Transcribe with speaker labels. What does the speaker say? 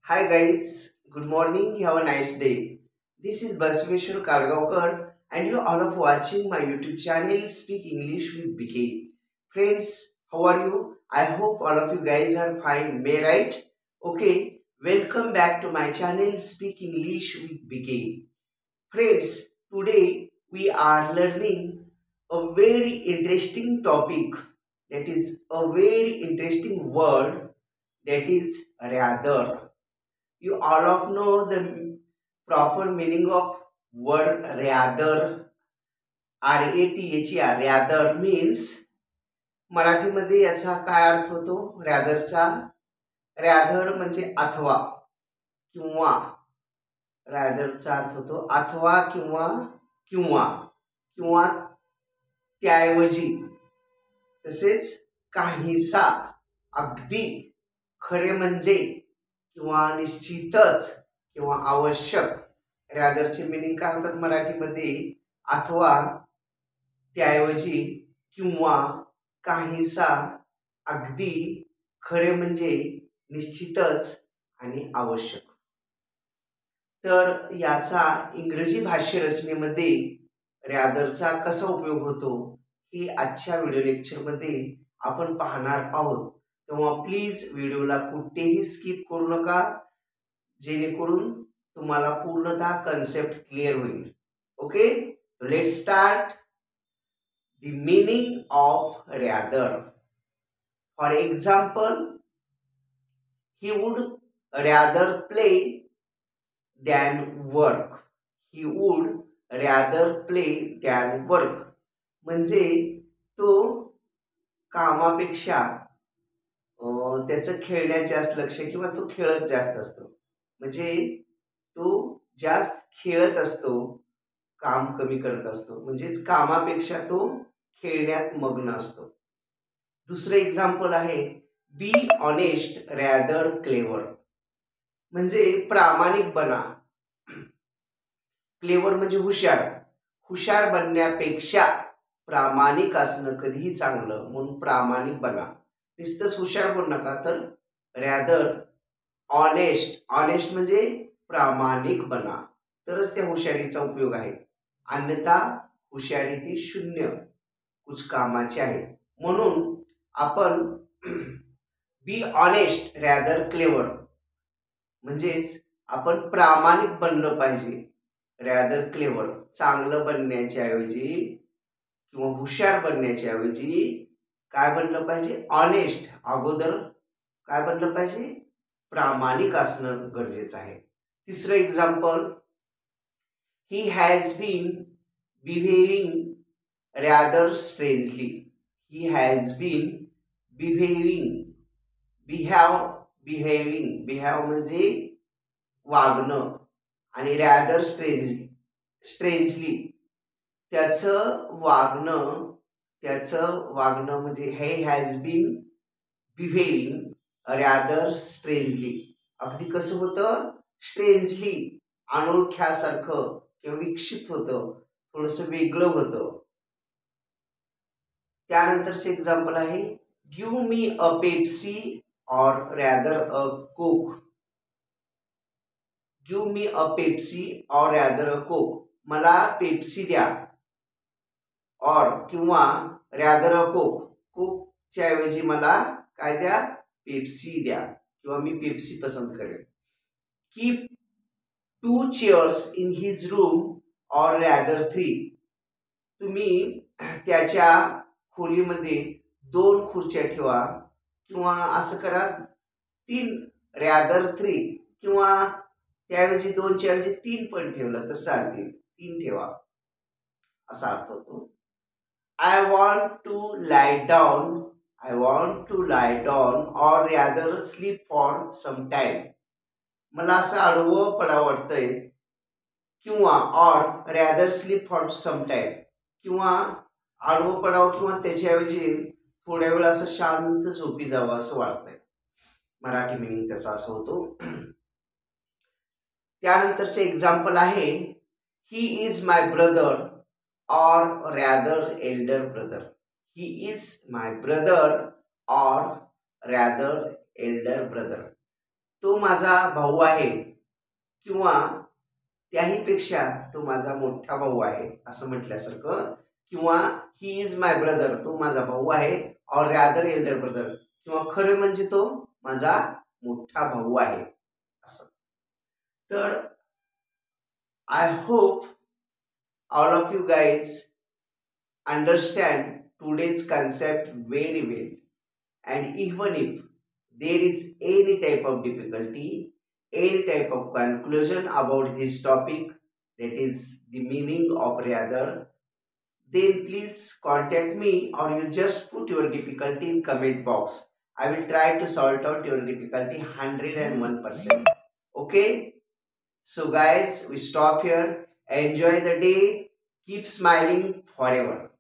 Speaker 1: Hi guys, good morning, have a nice day. This is Basveshwar Kargaonkar and you all are watching my YouTube channel Speak English with BK. Friends, how are you? I hope all of you guys are fine, may right? Okay, welcome back to my channel Speak English with BK. Friends, today we are learning a very interesting topic, that is a very interesting word, that is rather. You all of know the proper meaning of word rather. RATHER rather means मराठीमध्ये याचा काय अर्थ होतो रॅदरचा. Rather म्हणजे अथवा किंवा, रॅदरचा अर्थ होतो अथवा किंवा किंवा किंवा त्याऐवजी, तसेच काहीसा, अगदी, खरे म्हणजे किंवा निश्चितच किंवा आवश्यक. रॅदरचे मीनिंग काय होतात मराठीमध्ये? अथवा, त्याऐवजी, किंवा काहीसा, अगदी, खरे म्हणजे निश्चितच आणि आवश्यक. तर याचा इंग्रजी भाष्य रचनेमध्ये रॅदरचा कसा उपयोग होतो हे आजच्या व्हिडिओ लेक्चरमध्ये आपण पाहणार आहोत. तेव्हा प्लीज व्हिडिओला कुठेही स्किप करू नका, जेणेकरून तुम्हाला पूर्णतः कन्सेप्ट क्लिअर होईल. Okay, let start. The meaning of rather. For example, he would rather play than work. He would rather play than work म्हणजे तो कामापेक्षा त्याचं खेळण्यात जास्त लक्ष, किंवा तो खेळत जास्त असतो. म्हणजे तो जास्त खेळत असतो, काम कमी करत असतो. म्हणजेच कामापेक्षा तो खेळण्यात मग्न असतो. दुसरं एक्झाम्पल आहे बी ऑनेस्ट रॅदर क्लेवर. म्हणजे प्रामाणिक बना. क्लेवर म्हणजे हुशार. हुशार बनण्यापेक्षा प्रामाणिक असणं कधीही चांगलं, म्हणून प्रामाणिक बना. नुसतंच हुशार बनू नका, तर रॅदर ऑनेस्ट. ऑनेस्ट म्हणजे प्रामाणिक बना, तरच त्या हुशारीचा उपयोग आहे. अन्यथा हुशारी ती शून्य, कुछ कामाची आहे. म्हणून आपण बी ऑनेस्ट रॅदर क्लेवर म्हणजेच आपण प्रामाणिक बनलं पाहिजे. रॅदर क्लेवर, चांगलं बनण्याच्या ऐवजी किंवा हुशार बनण्याच्या ऐवजी काय बनलं पाहिजे? ऑनेस्ट. अगोदर काय बनलं पाहिजे? प्रामाणिक असणं गरजेचं आहे. तिसरं example, he has been behaving rather strangely. He has been behaving. Behave म्हणजे वागणं, आणि रॅदर स्ट्रेंजली त्याचं वागणं म्हणजे he has been behaving rather strangely. अगदी कसं होतं? स्ट्रेंजली, अनोळख्यासारखं किंवा विक्षिप्त होतं, थोडंसं वेगळं होतं. त्यानंतरचे एक्झाम्पल आहे गिव्ह मी अ पेप्सी और रॅदर अ कोक. गिव्ह मी अ पेप्सी और रॅदर अ कोक. मला पेप्सी द्या, और किंवा रॅदर अ कोक. कोकच्या ऐवजी मला काय द्या? पेप्सी द्या, किंवा मी पेप्सी पसंत करेन. Keep 2 chairs in his room or rather 3. तुम्ही त्याच्या खोलीमध्ये 2 खुर्च्या ठेवा, किंवा असं करा 3, रॅदर 3, किंवा त्याऐवजी 2च्या ऐवजी 3 पण ठेवलं तर चालतील. 3 ठेवा असा अर्थ होतो. I want to lie down. I want to lie down or rather sleep for some time. मला असं आडवं पडावं वाटतंय, किंवा or rather sleep for some time, किंवा आडवं पडावं किंवा त्याच्याऐवजी थोड्या वेळ असं शांत झोपी जावं असं वाटतंय. मराठी मिनिंग त्याचा असं होतो. त्यानंतरचे एक्झाम्पल आहे ही इज माय ब्रदर और rather Elder brother. He is my brother और रॅदर एल्डर ब्रदर. तो माझा भाऊ आहे किंवा त्याहीपेक्षा तो माझा मोठा भाऊ आहे असं म्हटल्यासारखं, किंवा ही इज माय ब्रदर, तो माझा भाऊ आहे, और रॅदर एल्डर ब्रदर, किंवा खरं म्हणजे तो माझा मोठा भाऊ आहे असं. तर I hope all of you guys understand today's concept very well, and even if there is any type of difficulty, any type of conclusion about this topic, that is the meaning of rather, then please contact me, or you just put your difficulty in comment box. I will try to sort out your difficulty 101%. Okay, so guys, we stop here. Enjoy the day. Keep smiling forever.